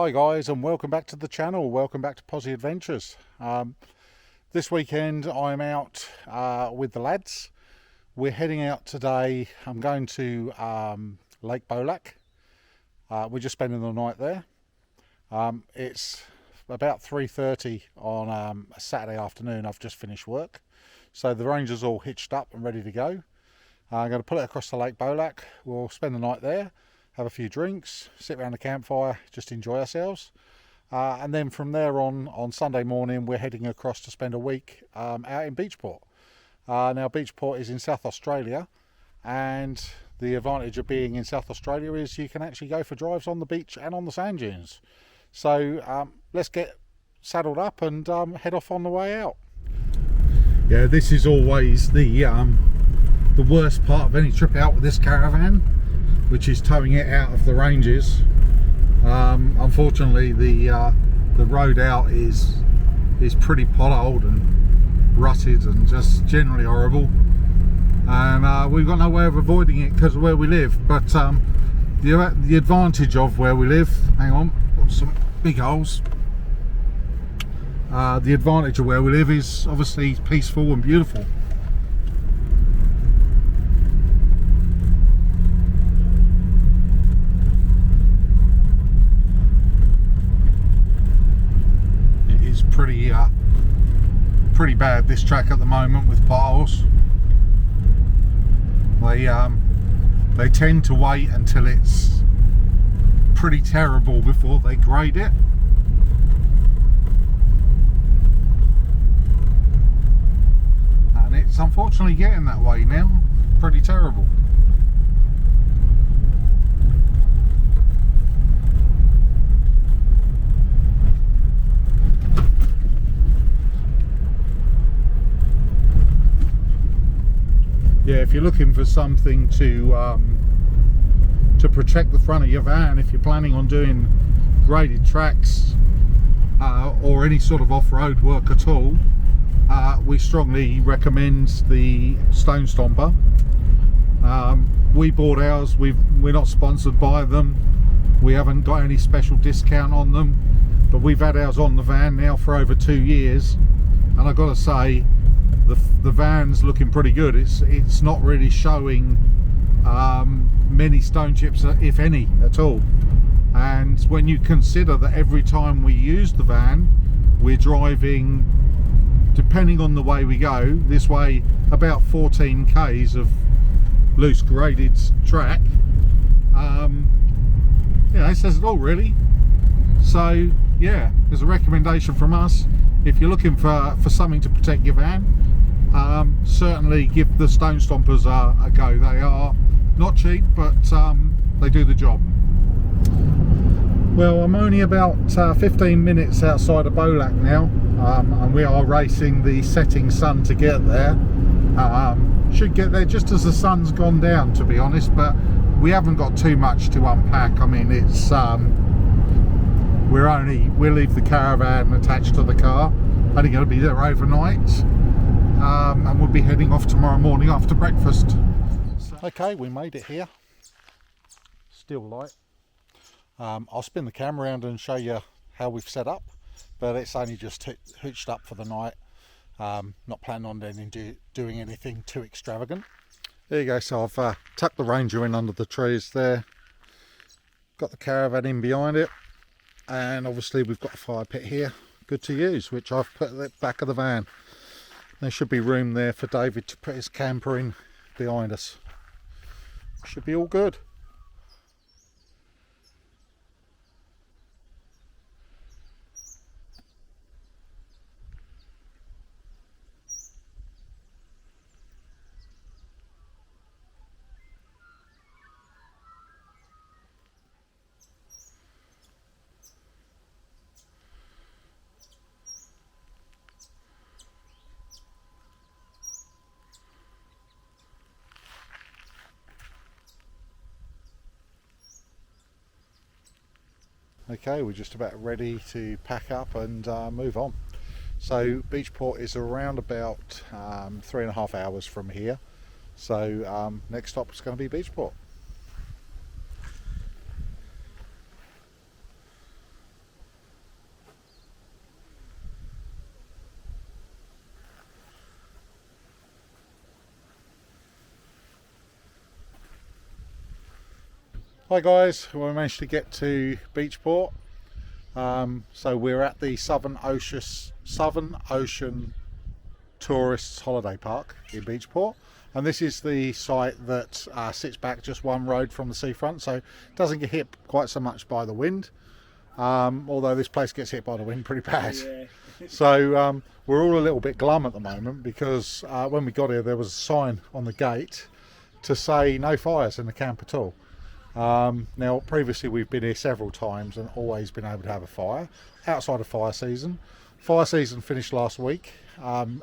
Hi guys, and welcome back to the channel. Welcome back to Pozzie Adventures. This weekend I'm out with the lads. We're heading out today. I'm going to Lake Bolac. We're just spending the night there. It's about 3:30 on a Saturday afternoon. I've just finished work, so the ranger's all hitched up and ready to go. I'm going to pull it across to Lake Bolac. We'll spend the night there, have a few drinks, sit around the campfire, just enjoy ourselves. And then from there on Sunday morning, we're heading across to spend a week out in Beachport. Now, Beachport is in South Australia, and the advantage of being in South Australia is you can actually go for drives on the beach and on the sand dunes. So let's get saddled up and head off on the way out. Yeah, this is always the worst part of any trip out with this caravan, which is towing it out of the ranges. Unfortunately, the road out is pretty potholed and rutted and just generally horrible, and we've got no way of avoiding it because of where we live. But the advantage of where we live, hang on, got some big holes. The advantage of where we live is obviously peaceful and beautiful. Pretty bad, this track at the moment, with potholes. They tend to wait until it's pretty terrible before they grade it. And it's unfortunately getting that way now. Pretty terrible. Yeah, if you're looking for something to protect the front of your van, if you're planning on doing graded tracks or any sort of off-road work at all, we strongly recommend the Stone Stomper. We bought ours. We're not sponsored by them. We haven't got any special discount on them, but we've had ours on the van now for over 2 years, and I've got to say, the van's looking pretty good. It's not really showing many stone chips, if any, at all. And when you consider that every time we use the van, we're driving, depending on the way we go, this way about 14 k's of loose graded track, it says it all really. So yeah, there's a recommendation from us. If you're looking for something to protect your van, certainly give the Stone Stompers a go. They are not cheap, but they do the job. Well, I'm only about 15 minutes outside of Bolac now, and we are racing the setting sun to get there. Should get there just as the sun's gone down, to be honest, but we haven't got too much to unpack. I mean, it's we'll leave the caravan attached to the car, only going to be there overnight, and we'll be heading off tomorrow morning after breakfast. Okay, we made it here. Still light. I'll spin the camera around and show you how we've set up, but it's only just hitched up for the night. Not planning on doing anything too extravagant. There you go. So I've tucked the Ranger in under the trees there, got the caravan in behind it, and obviously we've got a fire pit here, good to use, which I've put at the back of the van. There should be room there for David to put his camper in behind us. Should be all good. Okay, we're just about ready to pack up and move on. So Beachport is around about 3.5 hours from here. So next stop is going to be Beachport. Hi guys, we managed to get to Beachport. So we're at the Southern Ocean Tourists Holiday Park in Beachport, and this is the site that sits back just one road from the seafront, so it doesn't get hit quite so much by the wind, although this place gets hit by the wind pretty bad. Yeah. So we're all a little bit glum at the moment because when we got here there was a sign on the gate to say no fires in the camp at all. Now previously we've been here several times and always been able to have a fire outside of fire season. Fire season finished last week.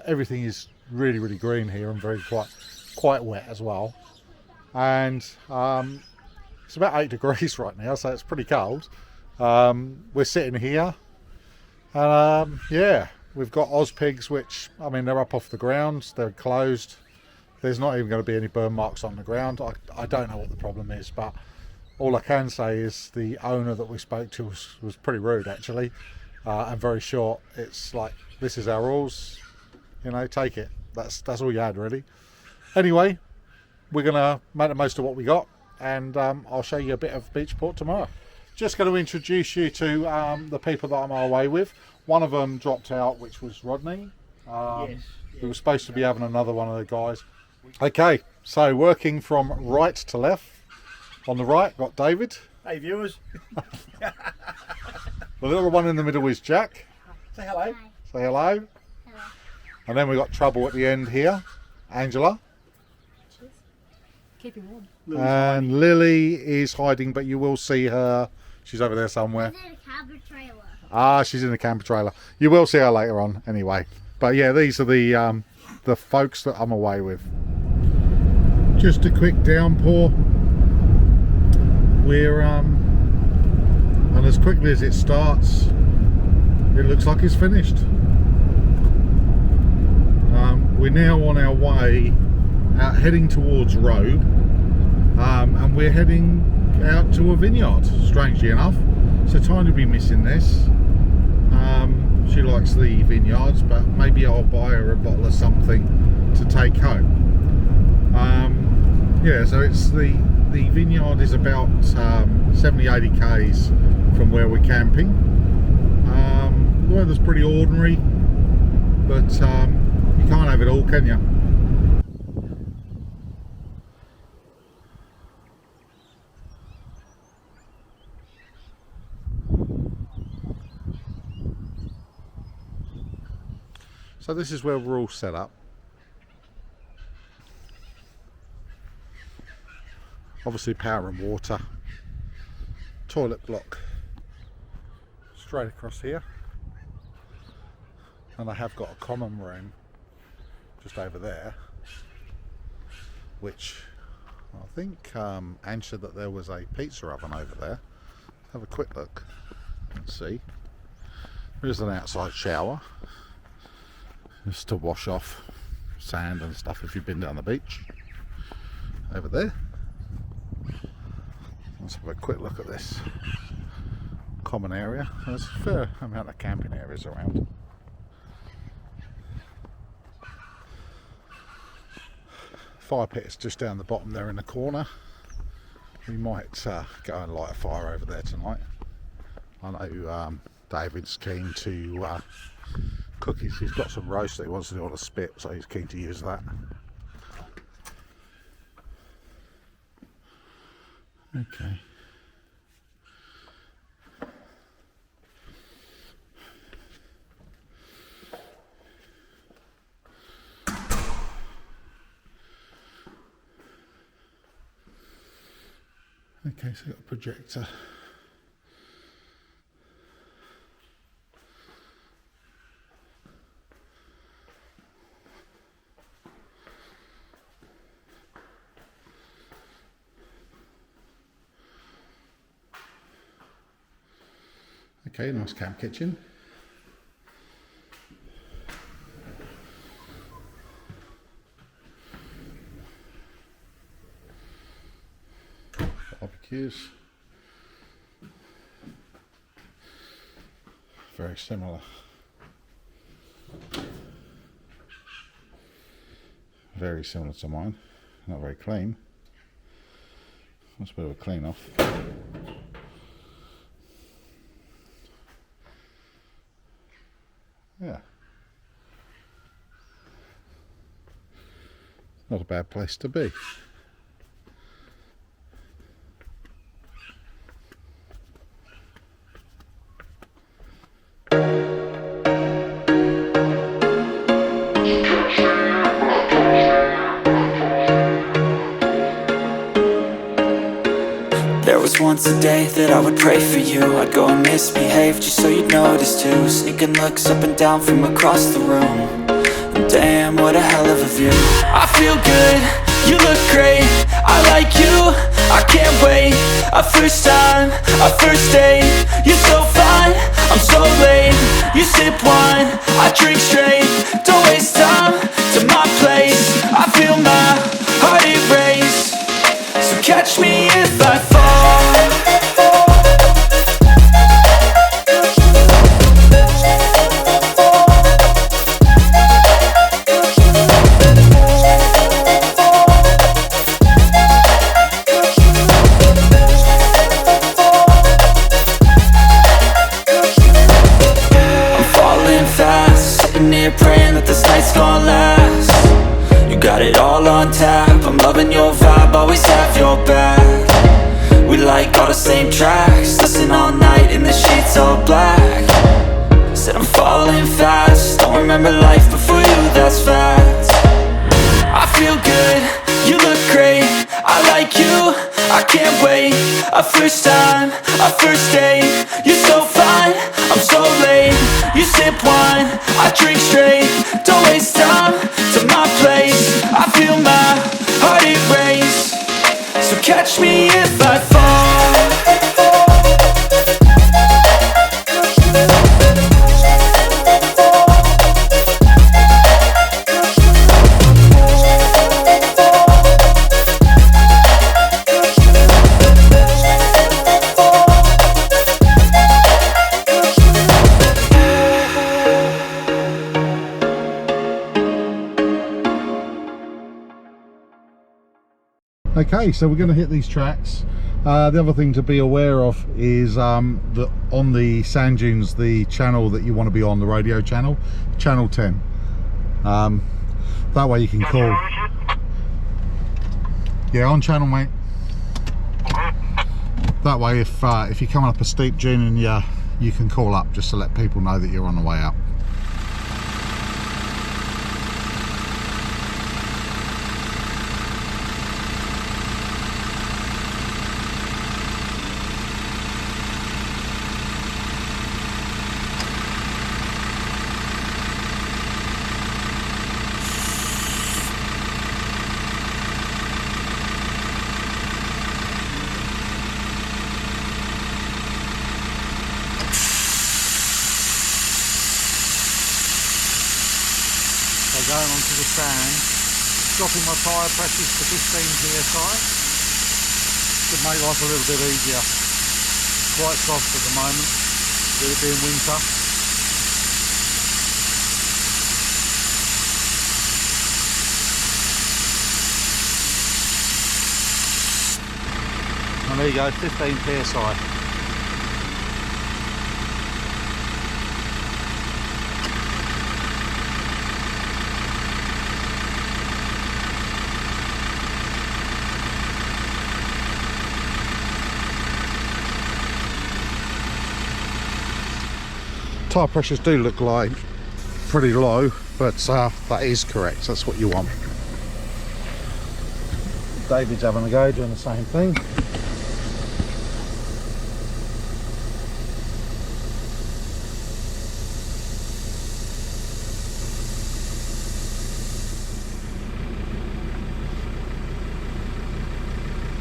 Everything is really green here and quite wet as well, and it's about 8 degrees right now, so it's pretty cold. We're sitting here and yeah, we've got Ozpigs, which, I mean, they're up off the ground, they're closed. There's not even going to be any burn marks on the ground. I don't know what the problem is, but all I can say is the owner that we spoke to was pretty rude actually, and very short. It's like, this is our rules, you know, take it. That's all you had really. Anyway, we're gonna make the most of what we got, and I'll show you a bit of Beachport tomorrow. Just going to introduce you to the people that I'm away with. One of them dropped out, which was Rodney. We were supposed to be having another one of the guys. Okay, so working from right to left. On the right, got David. Hey viewers. The little one in the middle is Jack. Say hello. Hi. Say hello. Hello. And then we got Trouble at the end here, Angela. Keep him warm. And Lily is hiding, but you will see her. She's over there somewhere. She's in a camper trailer. Ah, she's in the camper trailer. You will see her later on anyway. But yeah, these are the folks that I'm away with. Just a quick downpour. We're and as quickly as it starts, it looks like it's finished. We're now on our way out, heading towards Robe, and we're heading out to a vineyard, strangely enough. So Tiny will be missing this. She likes the vineyards, but maybe I'll buy her a bottle of something to take home. Yeah, so it's the vineyard is about 70-80 k's from where we're camping. The weather's pretty ordinary, but you can't have it all, can you? So this is where we're all set up. Obviously power and water, toilet block straight across here, and I have got a common room just over there, which I think Ange said that there was a pizza oven over there. Have a quick look and see. There's an outside shower just to wash off sand and stuff if you've been down the beach. Over there. Let's have a quick look at this common area. There's a fair amount of camping areas around. Fire pit is just down the bottom there in the corner. We might go and light a fire over there tonight. I know David's keen to cook. He's got some roast that he wants to do on a spit, so he's keen to use that. Okay. Okay, so we've got a projector. Okay, nice camp kitchen. Barbecues. Very similar. Very similar to mine. Not very clean. That's a bit of a clean off. Yeah. Not a bad place to be. There was once a day that I would pray for you. I'd go and misbehave just so you'd notice too. Sneaking looks up and down from across the room. And damn, what a hell of a view. I feel good, you look great, I like you, I can't wait. A first time, a first date. You're so fine, I'm so late. You sip wine, I drink straight. Don't waste time to my place. I feel my heart erase. So catch me if I fall. I'm falling fast, sitting here praying that this night's gonna last. You got it all on tap, I'm loving your vibe, always have your back. We like all the same tracks, listen all night in the sheets all black. Said I'm falling fast, don't remember life before you, that's fact. I feel good, you look great, I like you, I can't wait. A first time, a first date. You're so fine, I'm so late. You sip wine, I drink straight. Don't waste time to my place. I feel my heart erase. So catch me if I fall. Okay, so we're going to hit these tracks. The other thing to be aware of is that on the sand dunes, the channel that you want to be on, the radio channel, channel 10. That way you can call. Yeah, on channel, mate. That way, if you're coming up a steep dune and you can call up just to let people know that you're on the way up. Going onto the sand, dropping my tyre pressures to 15 psi. Could make life a little bit easier. Quite soft at the moment, with it being winter. And there you go, 15 psi. Tyre pressures do look like pretty low, but that is correct. That's what you want. David's having a go, doing the same thing.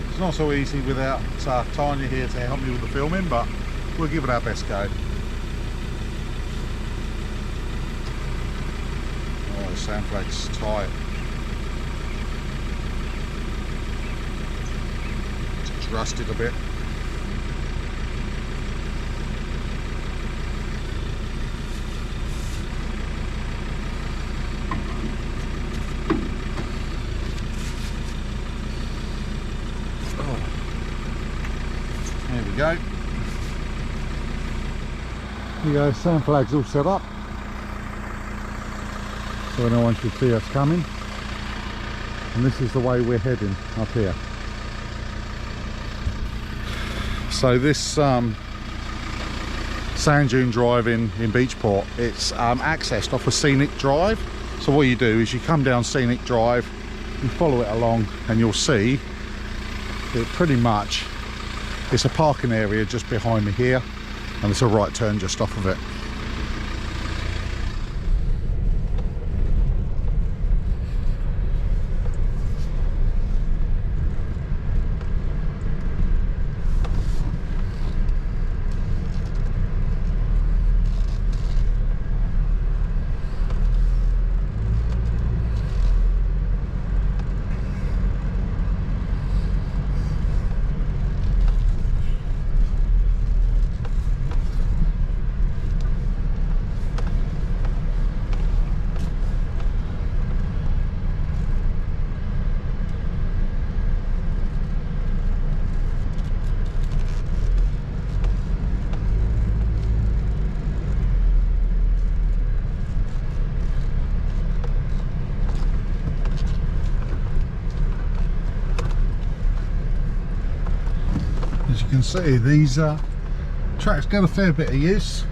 It's not so easy without Tanya here to help me with the filming, but we'll give it our best go. Oh, the sand flag's tight. It's rusted a bit. There you go, sand flag's all set up, so no one should see us coming. And this is the way we're heading, up here. So this sand dune drive in Beachport, it's accessed off a scenic drive. So what you do is you come down scenic drive, you follow it along, and you'll see it pretty much, it's a parking area just behind me here, and it's a right turn just off of it. As you can see, these tracks get a fair bit of use.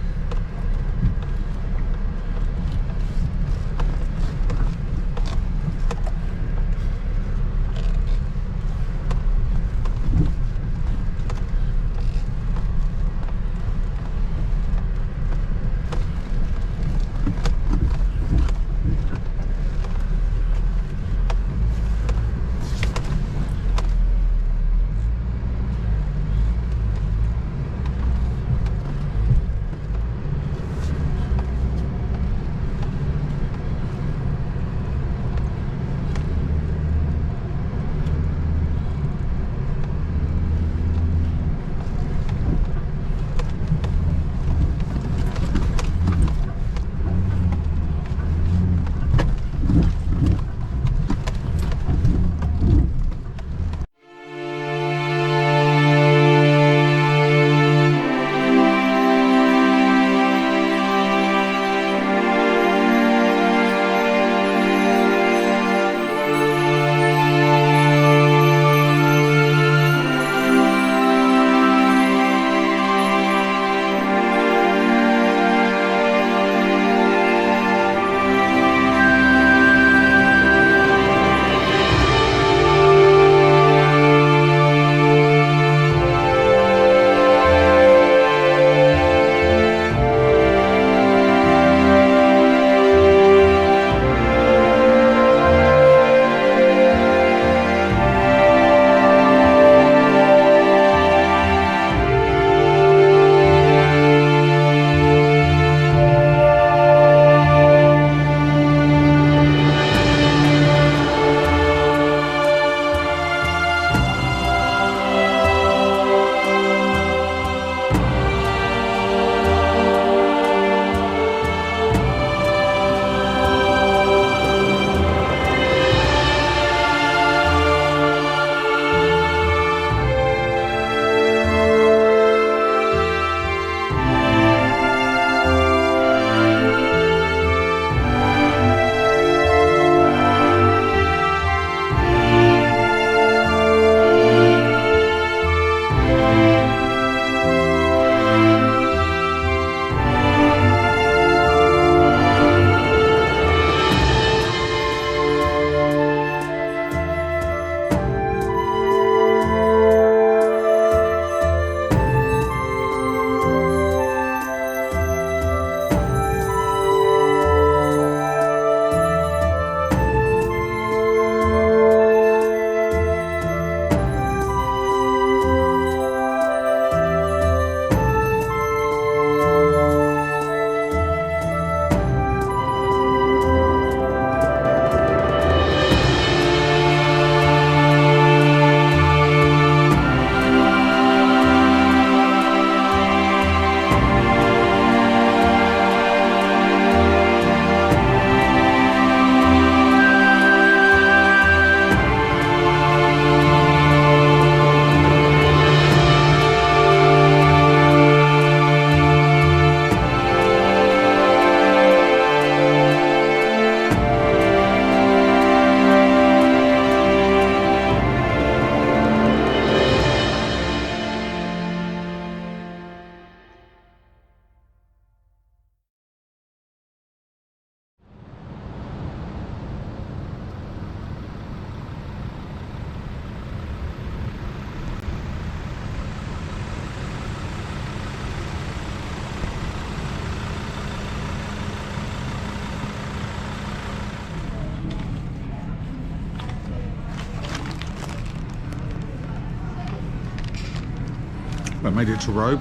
made it to Robe.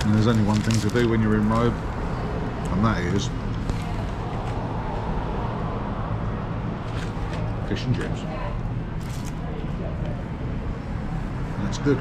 And there's only one thing to do when you're in Robe, and that is fish and chips. And that's good.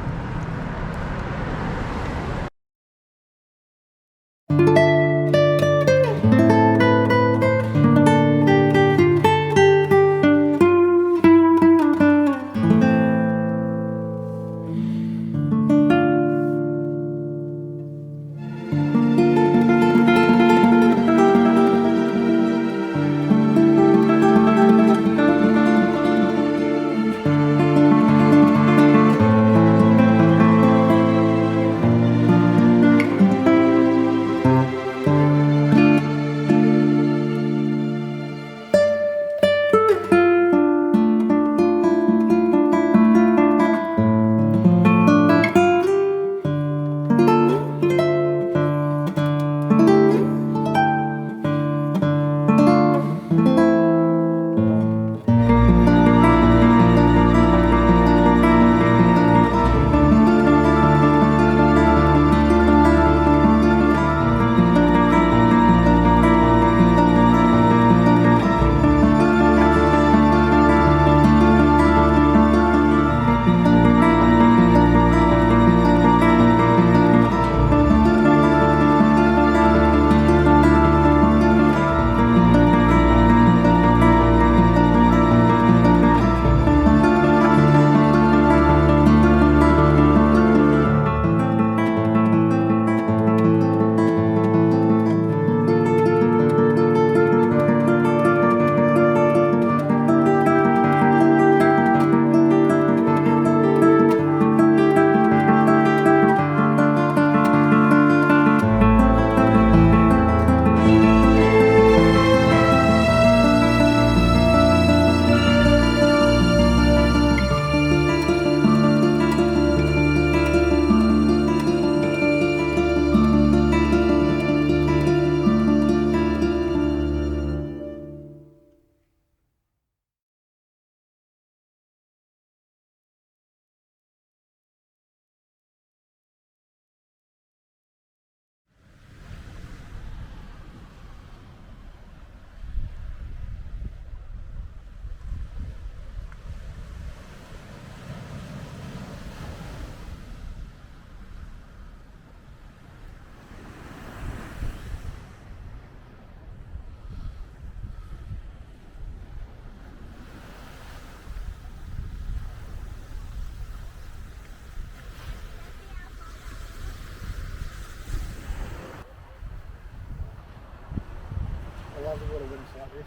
I love the water when it's like this.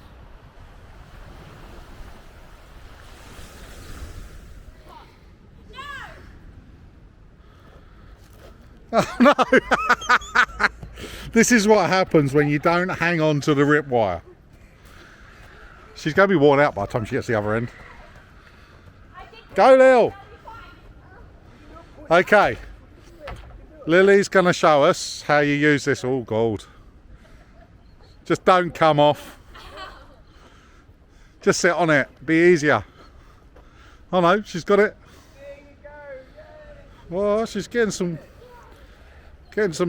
Oh no! This is what happens when you don't hang on to the rip wire. She's going to be worn out by the time she gets to the other end. Go, Lil! Okay. Lily's going to show us how you use this. Oh, God. Just don't come off. Just sit on it. Be easier. Oh no, she's got it. There you go. Yay. Oh, she's getting some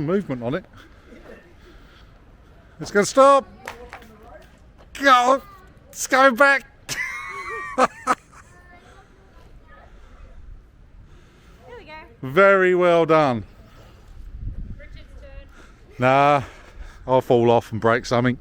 movement on it. It's going to stop. Go. It's going back. There we go. Very well done. Richard's turn. Nah, I'll fall off and break something.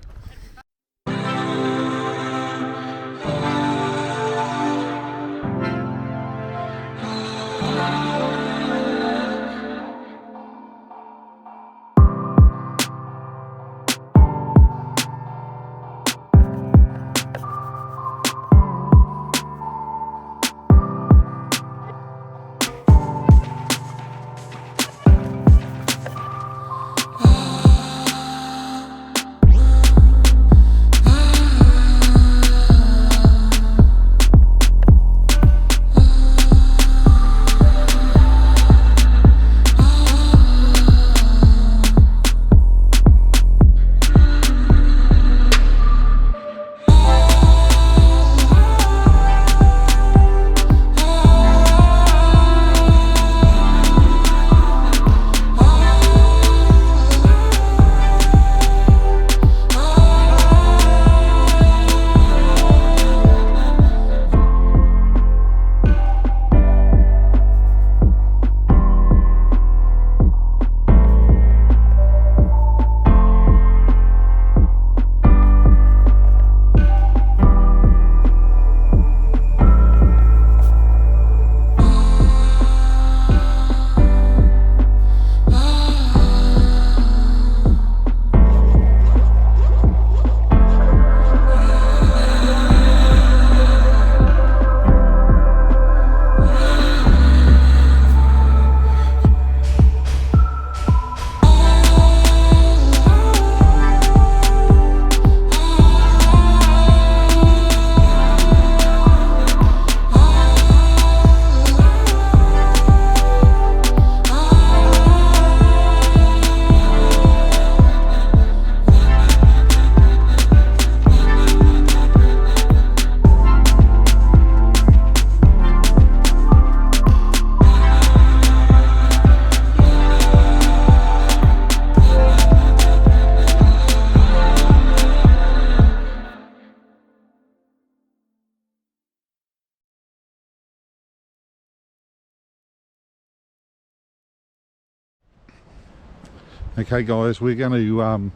Okay guys, we're going to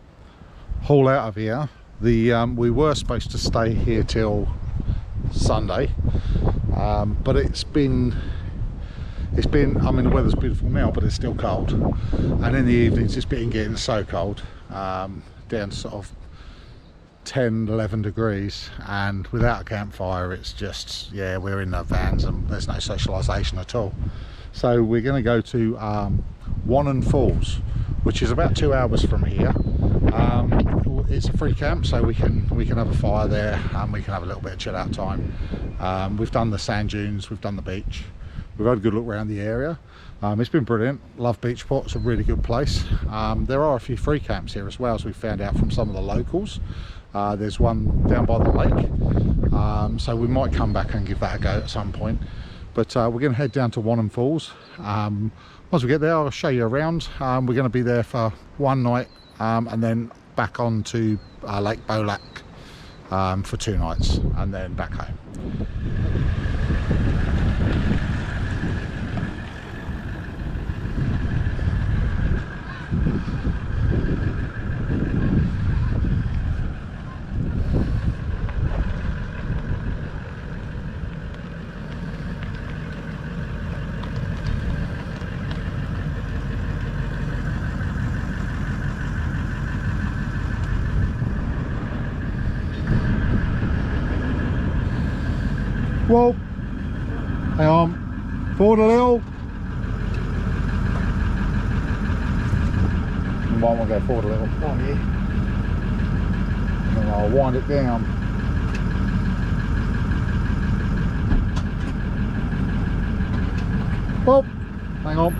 haul out of here. We were supposed to stay here till Sunday, but it's been, I mean the weather's beautiful now, but it's still cold, and in the evenings it's been getting so cold, down to sort of 10-11 degrees, and without a campfire it's just, yeah, we're in the vans and there's no socialisation at all. So we're going to go to Wannon Falls, which is about 2 hours from here. It's a free camp, so we can have a fire there and we can have a little bit of chill out time. We've done the sand dunes, we've done the beach, we've had a good look around the area. It's been brilliant. Love Beachport, it's a really good place. There are a few free camps here as well, as we found out from some of the locals. There's one down by the lake, so we might come back and give that a go at some point. But we're going to head down to Wannon Falls. Once we get there, I'll show you around. We're going to be there for one night, and then back on to Lake Bolac for 2 nights, and then back home. Whoa, hang on, forward a little. You might want to go forward a little. Oh yeah. And then I'll wind it down. Whoa, hang on.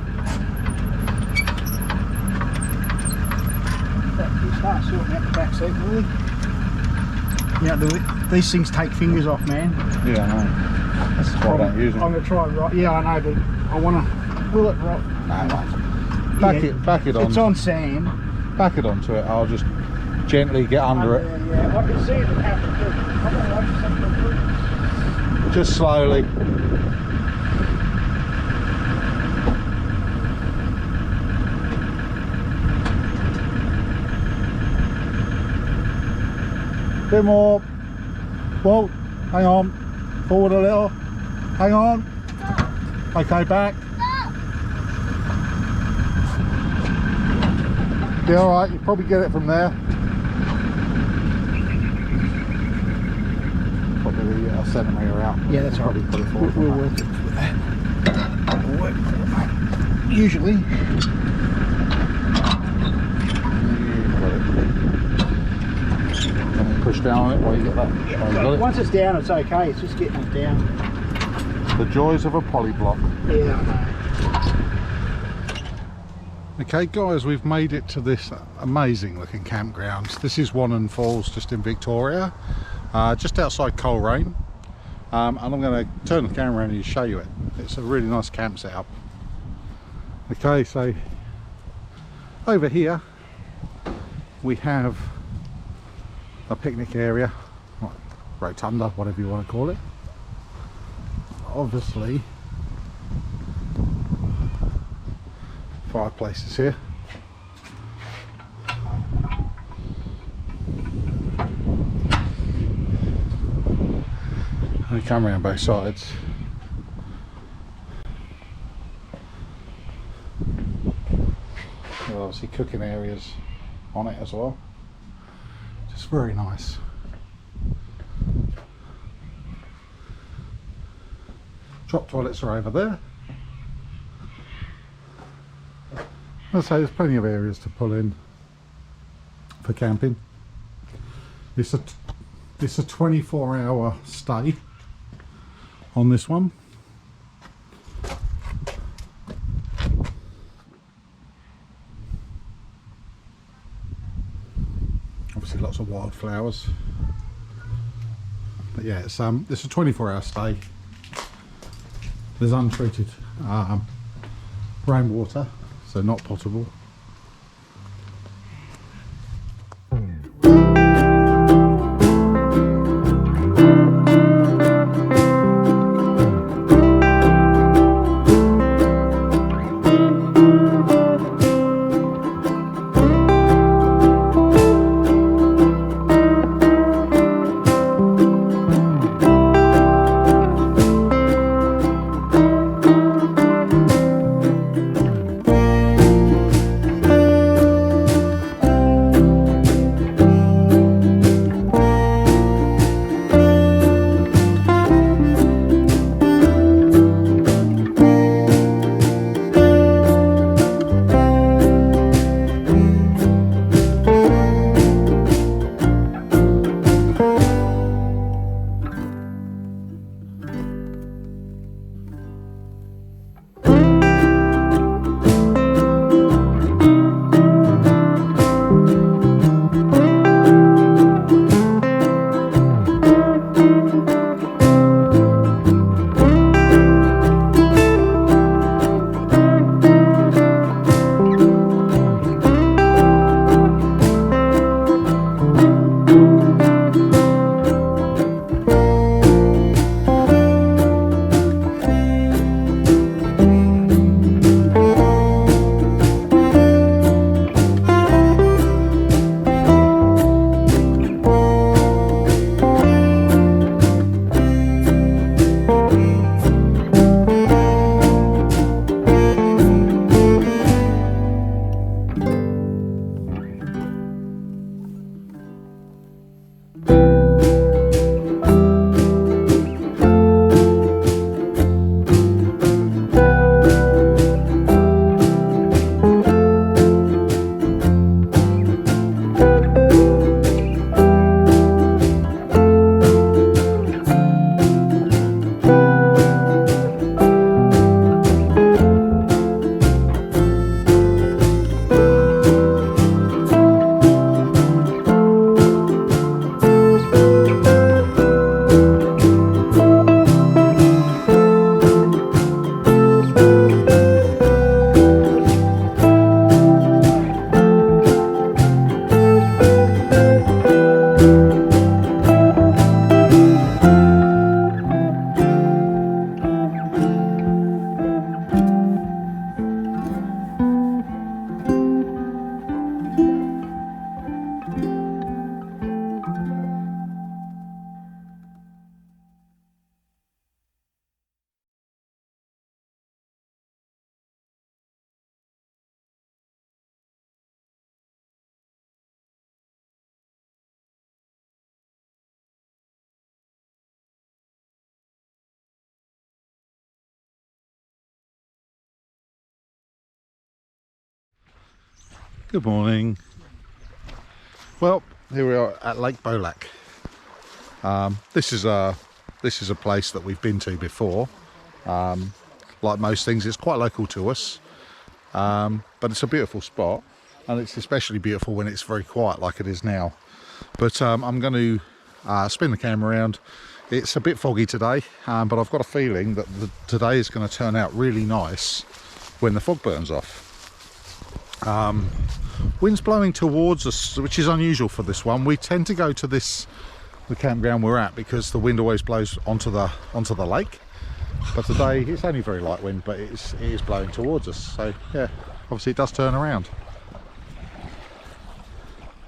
You start sorting out the back seat, really. You don't do it. These things take fingers off, man. Yeah, I know. That's why I don't use them. I'm going to try it right. Yeah, I know, but I want to pull it right. No, back it on. It's on sand. Back it onto it. I'll just gently get under it. Yeah, I can see it happen too. I'm going to wait for something to do. Just slowly. Bit more. Whoa, hang on. Forward a little. Hang on. Okay, back. Be alright, you probably get it from there. Probably a centimetre out. Yeah, that's probably right. put it forward. We'll work it with that. We'll work with it, mate. Usually. Push down on it while you get that. Yeah, once it's down, it's okay. It's just getting it down. The joys of a polyblock. Yeah, I know. Okay guys, we've made it to this amazing looking campground. This is Wannon Falls, just in Victoria, just outside Coleraine. And I'm going to turn the camera around and show you it. It's a really nice camp setup. Okay, so over here we have a picnic area, rotunda, whatever you want to call it. Obviously, fireplaces here. And come around both sides. There are obviously cooking areas on it as well. Just very nice. Drop toilets are over there. I'd say there's plenty of areas to pull in for camping. It's a 24-hour stay on this one. Obviously lots of wildflowers. But yeah, it's a 24-hour stay. There's untreated rainwater, so not potable. Good morning. Well, here we are at Lake Bolac. This is a place that we've been to before. Like most things, it's quite local to us, but it's a beautiful spot, and it's especially beautiful when it's very quiet like it is now. But I'm going to spin the camera around. It's a bit foggy today, but I've got a feeling that today is going to turn out really nice when the fog burns off. Wind's blowing towards us, which is unusual for this one. We tend to go to the campground we're at because the wind always blows onto the lake. But today it's only very light wind, but it is blowing towards us. So yeah, obviously it does turn around.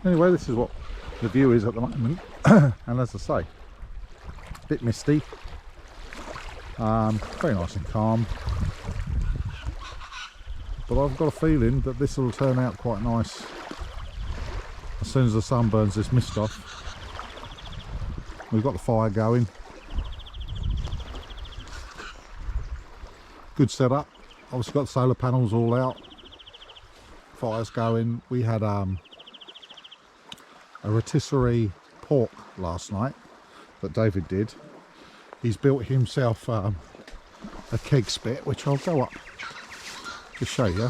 Anyway, this is what the view is at the moment, and as I say, a bit misty. Very nice and calm. But I've got a feeling that this will turn out quite nice as soon as the sun burns this mist off. We've got the fire going. Good setup. Obviously got the solar panels all out. Fire's going. We had a rotisserie pork last night that David did. He's built himself a keg spit, which I'll go up to show you.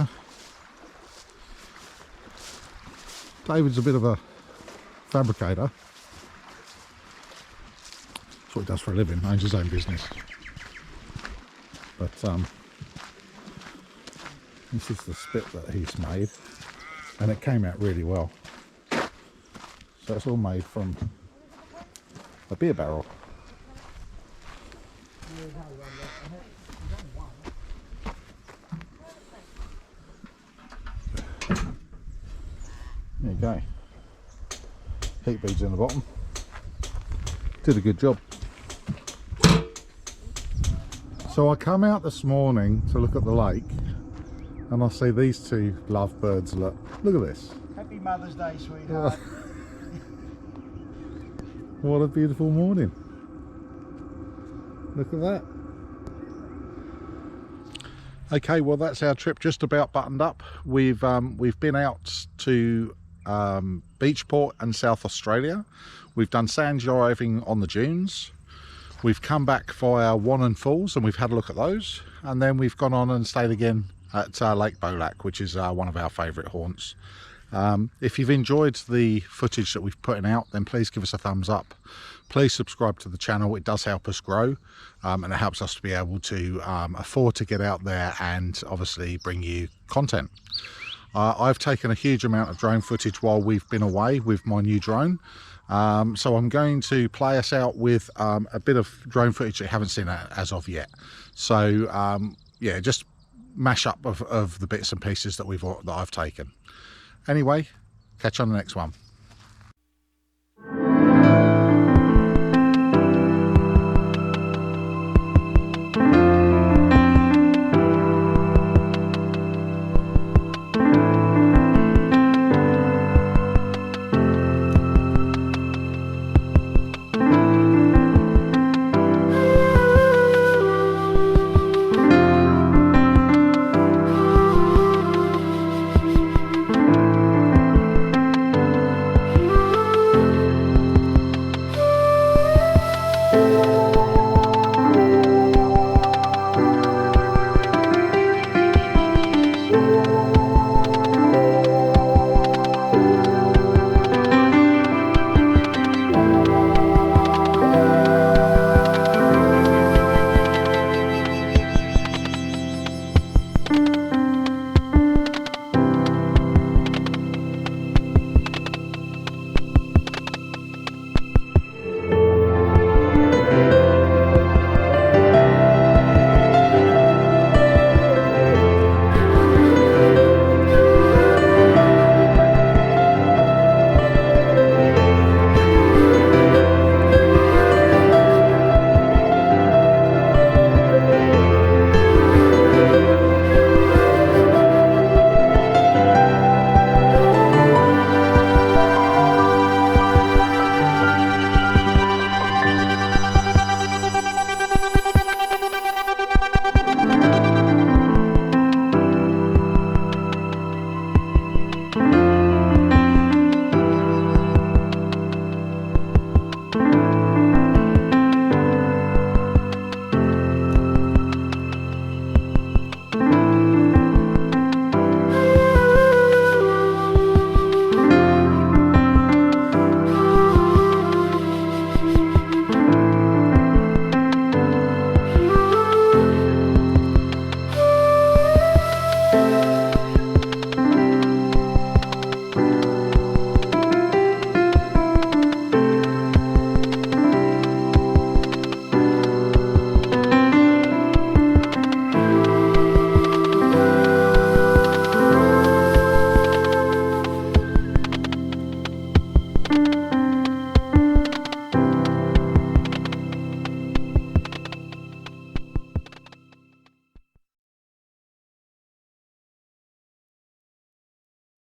David's a bit of a fabricator. That's what he does for a living, owns his own business. But this is the spit that he's made, and it came out really well. So it's all made from a beer barrel. There you go. Heat beads in the bottom. Did a good job. So I come out this morning to look at the lake, and I see these two lovebirds. Look at this. Happy Mother's Day, sweetheart. What a beautiful morning. Look at that. Okay, well that's our trip just about buttoned up. We've been out to Beachport and South Australia. We've done sand driving on the dunes. We've come back via Wannon Falls and we've had a look at those, and then we've gone on and stayed again at Lake Bolac, which is one of our favourite haunts. If you've enjoyed the footage that we've putting out, then please give us a thumbs up. Please subscribe to the channel. It does help us grow, and it helps us to be able to afford to get out there and obviously bring you content. I've taken a huge amount of drone footage while we've been away with my new drone, so I'm going to play us out with a bit of drone footage that you haven't seen as of yet. So yeah, just mash up of the bits and pieces that I've taken. Anyway, catch you on the next one.